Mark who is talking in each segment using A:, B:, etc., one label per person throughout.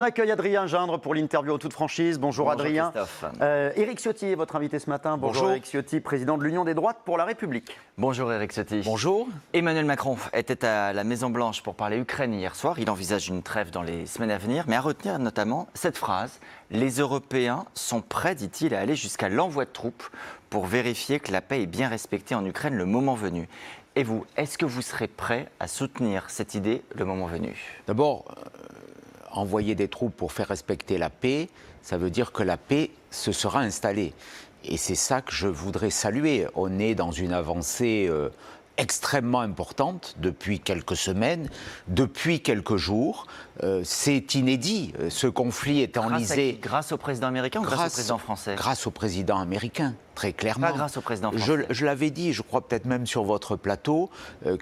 A: On accueille Adrien Gindre pour l'interview en toute franchise. Bonjour,
B: Bonjour
A: Adrien.
B: Christophe.
A: Éric Ciotti est votre invité ce matin.
B: Bonjour.
A: Éric Ciotti, président de l'Union des droites pour la République.
B: Bonjour Éric Ciotti.
C: Bonjour.
B: Emmanuel Macron était à la Maison-Blanche pour parler Ukraine hier soir. Il envisage une trêve dans les semaines à venir, mais à retenir notamment cette phrase. Les Européens sont prêts, dit-il, à aller jusqu'à l'envoi de troupes pour vérifier que la paix est bien respectée en Ukraine le moment venu. Et vous, est-ce que vous serez prêt à soutenir cette idée le moment venu ?
C: D'abord, envoyer des troupes pour faire respecter la paix, ça veut dire que la paix se sera installée. Et c'est ça que je voudrais saluer. On est dans une avancée extrêmement importante depuis quelques semaines, depuis quelques jours. C'est inédit. Ce conflit est enlisé.
B: Grâce au président américain ou grâce au président français ?
C: Grâce au président américain, très clairement.
B: Pas grâce au président français.
C: Je l'avais dit, je crois peut-être même sur votre plateau,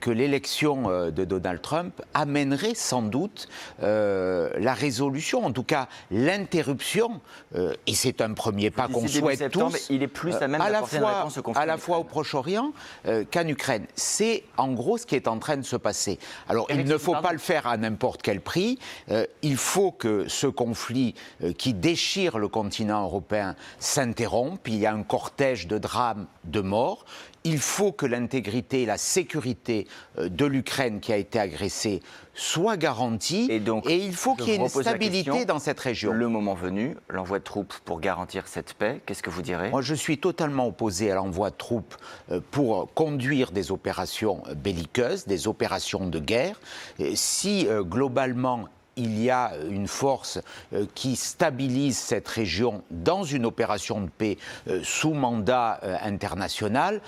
C: que l'élection de Donald Trump amènerait sans doute la résolution, en tout cas l'interruption, et c'est un premier pas qu'on souhaite tous,
B: il est plus à même d'apporter une réponse au conflit.
C: à la fois au Proche-Orient qu'en Ukraine. C'est en gros ce qui est en train de se passer. Alors il ne faut pas le faire à n'importe quel prix. Il faut que ce conflit qui déchire le continent européen s'interrompe. Il y a un cortège de drames, de morts. Il faut que l'intégrité et la sécurité de l'Ukraine qui a été agressée soient garanties. Et il faut qu'il y ait une stabilité dans cette région.
B: Le moment venu, l'envoi de troupes pour garantir cette paix, qu'est-ce que vous direz ?
C: Moi, je suis totalement opposé à l'envoi de troupes pour conduire des opérations belliqueuses, des opérations de guerre. Si globalement il y a une force qui stabilise cette région dans une opération de paix sous mandat international,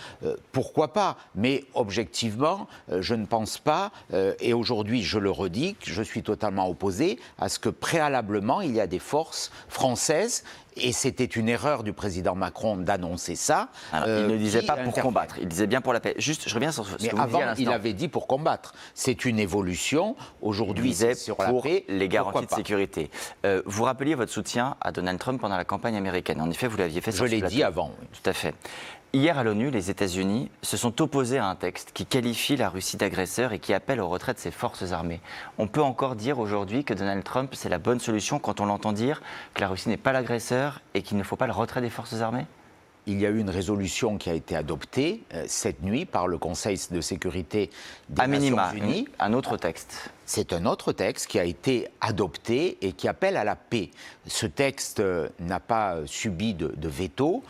C: pourquoi pas ? Mais objectivement, je ne pense pas, et aujourd'hui je le redis, que je suis totalement opposé à ce que préalablement il y a des forces françaises. Et c'était une erreur du président Macron d'annoncer ça.
B: Alors, il ne disait pas pour combattre, il disait bien pour la paix. Juste, je reviens sur ce que vous disiez à l'instant.
C: Il avait dit pour combattre. C'est une évolution. Aujourd'hui, c'est sur la paix.
B: Les garanties de sécurité. Vous rappeliez votre soutien à Donald Trump pendant la campagne américaine. En effet, vous l'aviez fait sur ce plateau.
C: Je l'ai dit avant. Oui.
B: Tout à fait. Hier à l'ONU, les États-Unis se sont opposés à un texte qui qualifie la Russie d'agresseur et qui appelle au retrait de ses forces armées. On peut encore dire aujourd'hui que Donald Trump, c'est la bonne solution quand on l'entend dire que la Russie n'est pas l'agresseur et qu'il ne faut pas le retrait des forces armées ?
C: Il y a eu une résolution qui a été adoptée cette nuit par le Conseil de sécurité des Nations Unies.
B: Un autre texte.
C: C'est un autre texte qui a été adopté et qui appelle à la paix. Ce texte n'a pas subi de veto.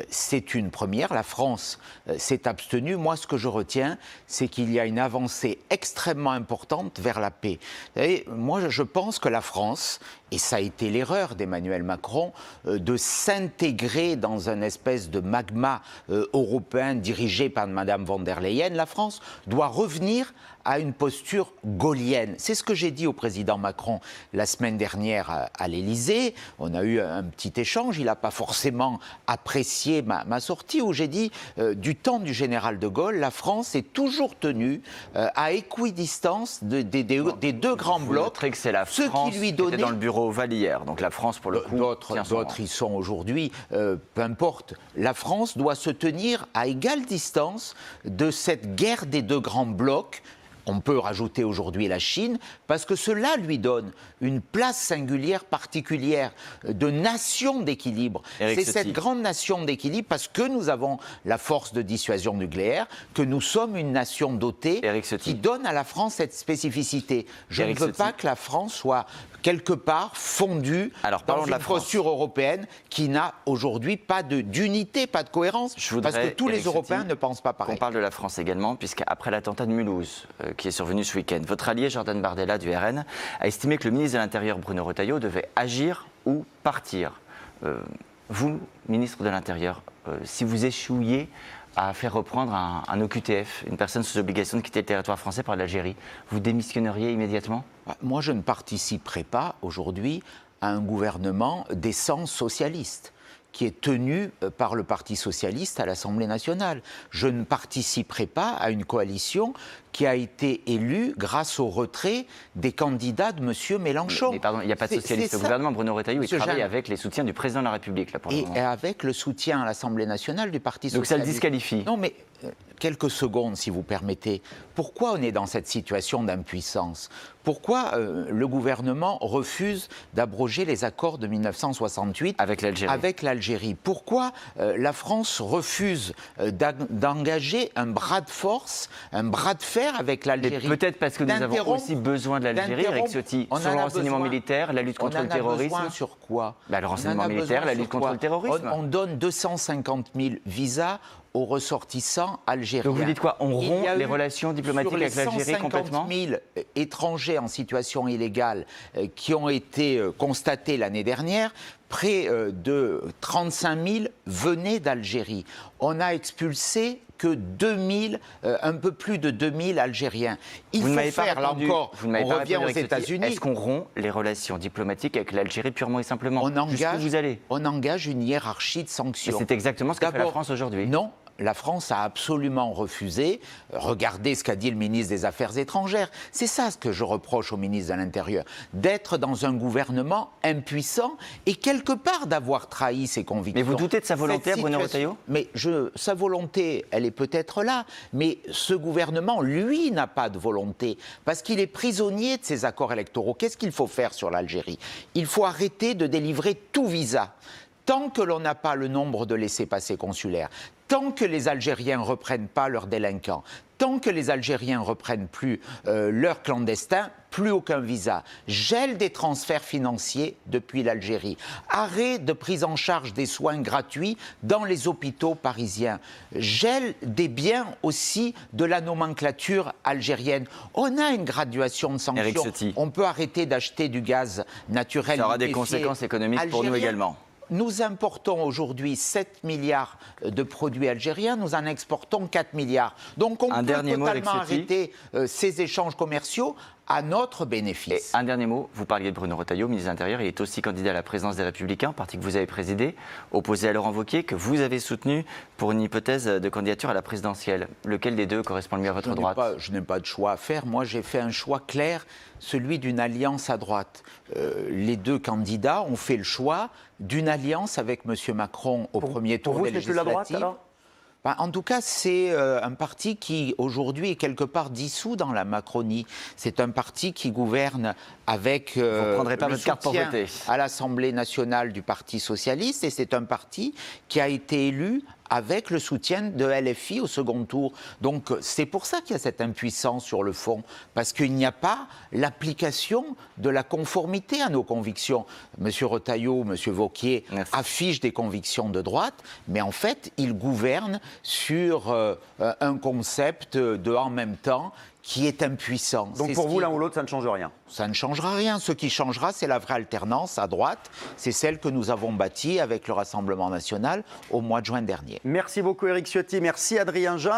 C: C'est une première. La France s'est abstenue. Moi, ce que je retiens, c'est qu'il y a une avancée extrêmement importante vers la paix. Et moi, je pense que la France, et ça a été l'erreur d'Emmanuel Macron, de s'intégrer dans une espèce de magma européen dirigé par Mme von der Leyen, la France doit revenir à une posture gaullienne. C'est ce que j'ai dit au président Macron la semaine dernière à l'Élysée. On a eu un petit échange. Il n'a pas forcément apprécié ma sortie où j'ai dit du temps du général de Gaulle, la France est toujours tenue à équidistance des deux grands blocs.
B: Que c'est la France qui était dans le bureau Oval hier. Donc la France, pour le coup,
C: d'autres y sont aujourd'hui. Peu importe. La France doit se tenir à égale distance de cette guerre des deux grands blocs. On peut rajouter aujourd'hui la Chine, parce que cela lui donne une place singulière, particulière, de nation d'équilibre. C'est cette grande nation d'équilibre parce que nous avons la force de dissuasion nucléaire, que nous sommes une nation dotée qui donne à la France cette spécificité. Je ne veux pas que la France soit quelque part fondue dans une posture européenne qui n'a aujourd'hui pas d'unité, pas de cohérence, parce que tous les Européens ne pensent pas pareil.
B: On parle de la France également, puisqu'après l'attentat de Mulhouse, qui est survenu ce week-end, votre allié Jordan Bardella du RN a estimé que le ministre de l'Intérieur Bruno Retailleau devait agir ou partir. Vous, ministre de l'Intérieur, si vous échouiez à faire reprendre un OQTF, une personne sous obligation de quitter le territoire français par l'Algérie, vous démissionneriez immédiatement ?
C: Moi, je ne participerai pas aujourd'hui à un gouvernement d'essence socialiste qui est tenu par le Parti socialiste à l'Assemblée nationale. Je ne participerai pas à une coalition qui a été élu grâce au retrait des candidats de M. Mélenchon.
B: Mais pardon, il n'y a pas de socialiste au gouvernement. Bruno Retailleau, il
C: Monsieur
B: travaille
C: Jeanne.
B: avec les soutiens du président de la République. Là, pour le
C: Et
B: moment.
C: avec le soutien à l'Assemblée nationale du Parti
B: Donc ça le
C: socialiste.
B: disqualifie.
C: Non, mais quelques secondes, si vous permettez. Pourquoi on est dans cette situation d'impuissance? Pourquoi le gouvernement refuse d'abroger les accords de 1968
B: Avec l'Algérie.
C: Pourquoi la France refuse d'engager un bras de force, un bras de fer avec l'Algérie?
B: Peut-être parce que nous avons aussi besoin de l'Algérie, Eric Ciotti, sur le renseignement militaire, la lutte contre le terrorisme.
C: On en a besoin sur quoi?
B: Le renseignement militaire, la lutte contre le terrorisme.
C: On donne 250 000 visas aux ressortissants algériens.
B: Donc vous dites quoi? On rompt les relations diplomatiques avec l'Algérie complètement?
C: Sur les 150 000 étrangers en situation illégale qui ont été constatés l'année dernière, près de 35 000 venaient d'Algérie. On a expulsé que 2000, un peu plus de 2000 Algériens. Il faut faire, là encore, on revient aux États-Unis.
B: Est-ce qu'on rompt les relations diplomatiques avec l'Algérie purement et simplement? Jusqu'où vous allez?
C: On engage une hiérarchie de sanctions.
B: C'est exactement ce que fait la France aujourd'hui.
C: Non. La France a absolument refusé. Regardez ce qu'a dit le ministre des Affaires étrangères. C'est ça ce que je reproche au ministre de l'Intérieur, d'être dans un gouvernement impuissant et quelque part d'avoir trahi ses convictions.
B: Mais vous doutez de sa volonté, Bruno Retailleau?
C: Mais sa volonté, elle est peut-être là, mais ce gouvernement, lui, n'a pas de volonté, parce qu'il est prisonnier de ses accords électoraux. Qu'est-ce qu'il faut faire sur l'Algérie? Il faut arrêter de délivrer tout visa. Tant que l'on n'a pas le nombre de laissez-passer consulaires, tant que les Algériens ne reprennent pas leurs délinquants, tant que les Algériens ne reprennent plus leurs clandestins, plus aucun visa. Gel des transferts financiers depuis l'Algérie. Arrêt de prise en charge des soins gratuits dans les hôpitaux parisiens. Gel des biens aussi de la nomenclature algérienne. On a une graduation de sanctions. On peut arrêter d'acheter du gaz naturel.
B: Ça aura des conséquences économiques pour nous également.
C: Nous importons aujourd'hui 7 milliards de produits algériens, nous en exportons 4 milliards. Donc on peut totalement arrêter ces échanges commerciaux à notre bénéfice.
B: Et un dernier mot, vous parliez de Bruno Retailleau, ministre de l'Intérieur, il est aussi candidat à la présidence des Républicains, parti que vous avez présidé, opposé à Laurent Wauquiez, que vous avez soutenu pour une hypothèse de candidature à la présidentielle. Lequel des deux correspond le mieux à votre droite?
C: Je n'ai pas de choix à faire. Moi, j'ai fait un choix clair, celui d'une alliance à droite. Les deux candidats ont fait le choix d'une alliance avec M. Macron au premier tour des législatives. Pour vous, c'est plus la droite, alors ? En tout cas, c'est un parti qui, aujourd'hui, est quelque part dissous dans la Macronie. C'est un parti qui gouverne avec le soutien à l'Assemblée nationale du Parti socialiste, et c'est un parti qui a été élu avec le soutien de LFI au second tour. Donc c'est pour ça qu'il y a cette impuissance sur le fond, parce qu'il n'y a pas l'application de la conformité à nos convictions. Monsieur Retailleau, Monsieur Wauquiez affichent des convictions de droite, mais en fait, ils gouvernent sur un concept de en même temps qui est impuissant.
A: Donc pour vous, l'un ou l'autre, ça ne change rien?
C: Ça ne changera rien. Ce qui changera, c'est la vraie alternance à droite. C'est celle que nous avons bâtie avec le Rassemblement national au mois de juin dernier.
A: Merci beaucoup, Eric Ciotti. Merci, Adrien Jeanne.